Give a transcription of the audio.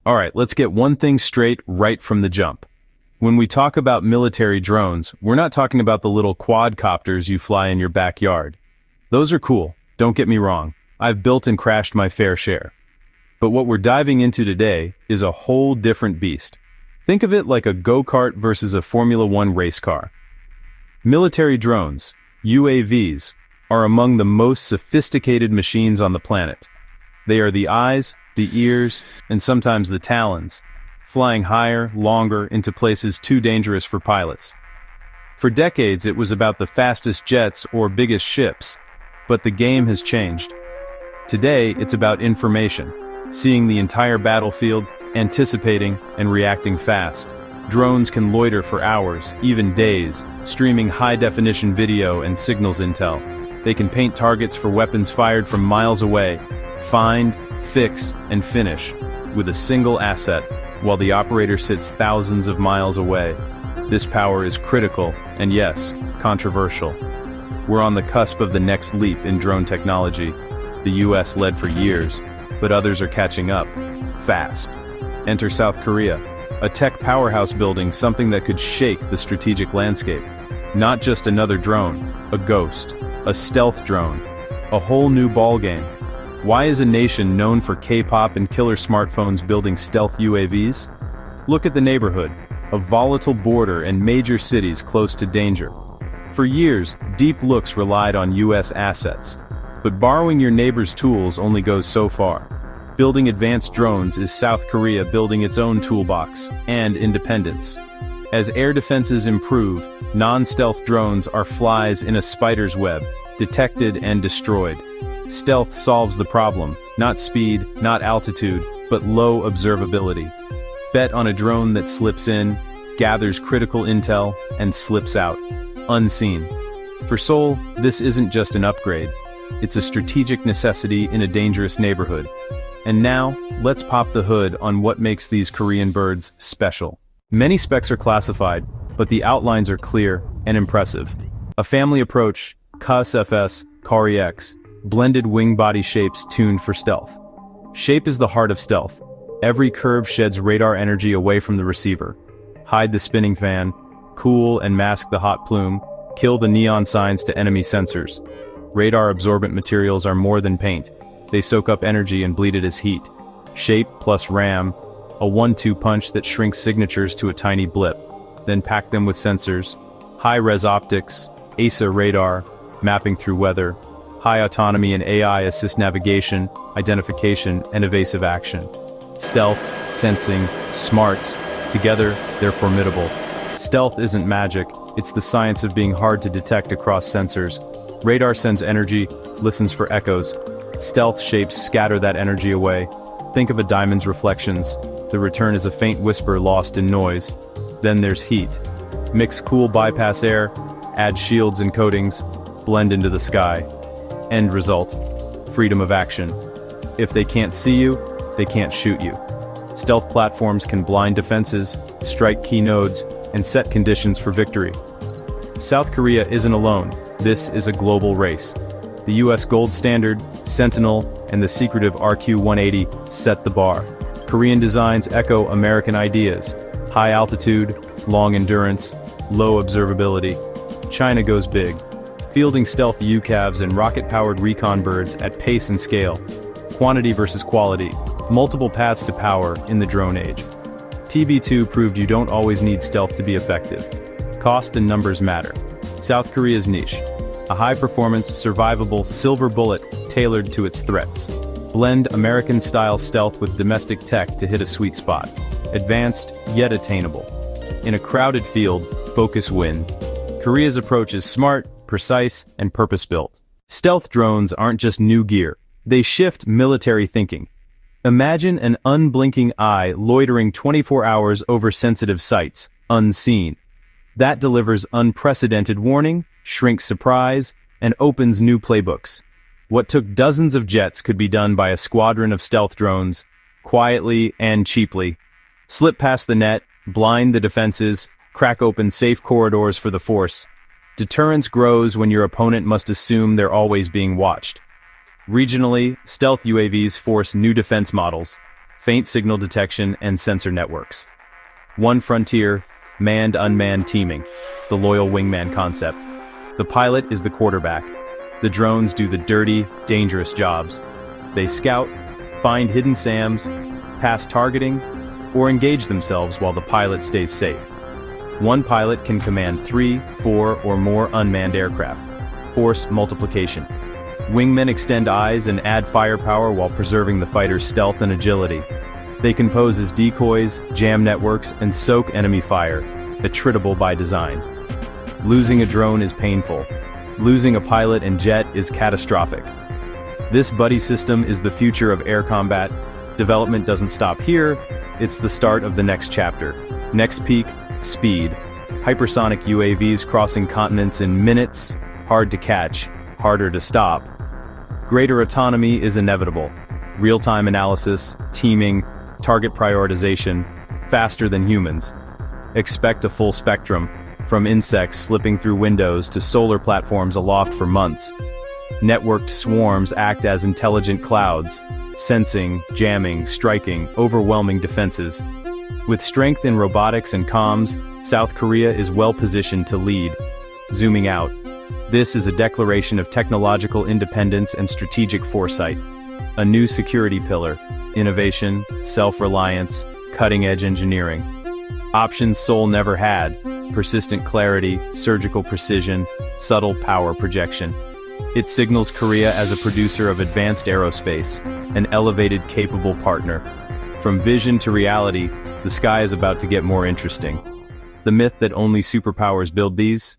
Alright, let's get one thing straight right from the jump. When we talk about military drones, we're not talking about the little quadcopters you fly in your backyard. Those are cool, don't get me wrong. I've built and crashed my fair share. But what we're diving into today is a whole different beast. Think of it like a go-kart versus a Formula One race car. Military drones, UAVs, are among the most sophisticated machines on the planet. They are the eyes, the ears, and sometimes the talons, flying higher, longer, into places too dangerous for pilots. For decades it was about the fastest jets or biggest ships, but the game has changed. Today it's about information, seeing the entire battlefield, anticipating and reacting fast. Drones can loiter for hours, even days, streaming high-definition video and signals intel. They can paint targets for weapons fired from miles away, find, fix, and finish with a single asset, while the operator sits thousands of miles away. This power is critical, and yes, controversial. We're on the cusp of the next leap in drone technology. The US led for years, but others are catching up, fast. Enter South Korea, a tech powerhouse building something that could shake the strategic landscape. Not just another drone, a ghost, a stealth drone, a whole new ballgame. Why is a nation known for K-pop and killer smartphones building stealth UAVs? Look at the neighborhood, a volatile border and major cities close to danger. For years, Deep Looks relied on US assets. But borrowing your neighbor's tools only goes so far. Building advanced drones is South Korea building its own toolbox and independence. As air defenses improve, non-stealth drones are flies in a spider's web, detected and destroyed. Stealth solves the problem, not speed, not altitude, but low observability. Bet on a drone that slips in, gathers critical intel, and slips out, unseen. For Seoul, this isn't just an upgrade. It's a strategic necessity in a dangerous neighborhood. And now, let's pop the hood on what makes these Korean birds special. Many specs are classified, but the outlines are clear and impressive. A family approach, KSFS, KARI-X, blended wing body shapes tuned for stealth. Shape is the heart of stealth. Every curve sheds radar energy away from the receiver. Hide the spinning fan, cool and mask the hot plume, kill the neon signs to enemy sensors. Radar absorbent materials are more than paint. They soak up energy and bleed it as heat. Shape plus RAM, a 1-2 punch that shrinks signatures to a tiny blip. Then pack them with sensors, high-res optics, ASA radar, mapping through weather, high autonomy and AI assist navigation, identification, and evasive action. Stealth, sensing, smarts, together, they're formidable. Stealth isn't magic, it's the science of being hard to detect across sensors. Radar sends energy, listens for echoes. Stealth shapes scatter that energy away. Think of a diamond's reflections. The return is a faint whisper lost in noise. Then there's heat. Mix cool bypass air, add shields and coatings, blend into the sky. End result, freedom of action. If they can't see you, they can't shoot you. Stealth platforms can blind defenses, strike key nodes, and set conditions for victory. South Korea isn't alone. This is a global race. The US Gold Standard, Sentinel, and the secretive RQ-180 set the bar. Korean designs echo American ideas. High altitude, long endurance, low observability. China goes big, fielding stealth UCAVs and rocket-powered recon birds at pace and scale. Quantity versus quality, multiple paths to power in the drone age. TB2 proved you don't always need stealth to be effective. Cost and numbers matter. South Korea's niche. A high-performance, survivable silver bullet tailored to its threats. Blend American-style stealth with domestic tech to hit a sweet spot. Advanced, yet attainable. In a crowded field, focus wins. Korea's approach is smart, precise, and purpose-built. Stealth drones aren't just new gear. They shift military thinking. Imagine an unblinking eye loitering 24 hours over sensitive sites, unseen. That delivers unprecedented warning, shrinks surprise, and opens new playbooks. What took dozens of jets could be done by a squadron of stealth drones, quietly and cheaply. Slip past the net, blind the defenses, crack open safe corridors for the force. Deterrence grows when your opponent must assume they're always being watched. Regionally, stealth UAVs force new defense models. faint signal detection, and sensor networks. One frontier, manned-unmanned teaming, the loyal wingman concept. The pilot is the quarterback. The drones do the dirty, dangerous jobs. They scout, find hidden SAMs, pass targeting, or engage themselves while the pilot stays safe. One pilot can command 3, 4, or more unmanned aircraft. Force multiplication. Wingmen extend eyes and add firepower while preserving the fighter's stealth and agility. They can pose as decoys, jam networks, and soak enemy fire, attritable by design. Losing a drone is painful. Losing a pilot and jet is catastrophic. This buddy system is the future of air combat. Development doesn't stop here, it's the start of the next chapter. Next peak, speed. Hypersonic UAVs crossing continents in minutes, hard to catch, harder to stop. Greater autonomy is inevitable. Real-time analysis, teaming, target prioritization, faster than humans. Expect a full spectrum, from insects slipping through windows to solar platforms aloft for months. Networked swarms act as intelligent clouds, sensing, jamming, striking, overwhelming defenses. With strength in robotics and comms, South Korea is well positioned to lead. Zooming out, this is a declaration of technological independence and strategic foresight. A new security pillar: innovation, self-reliance, cutting-edge engineering. Options Seoul never had: persistent clarity, surgical precision, subtle power projection. It signals Korea as a producer of advanced aerospace, an elevated, capable partner. From vision to reality, the sky is about to get more interesting. The myth that only superpowers build these?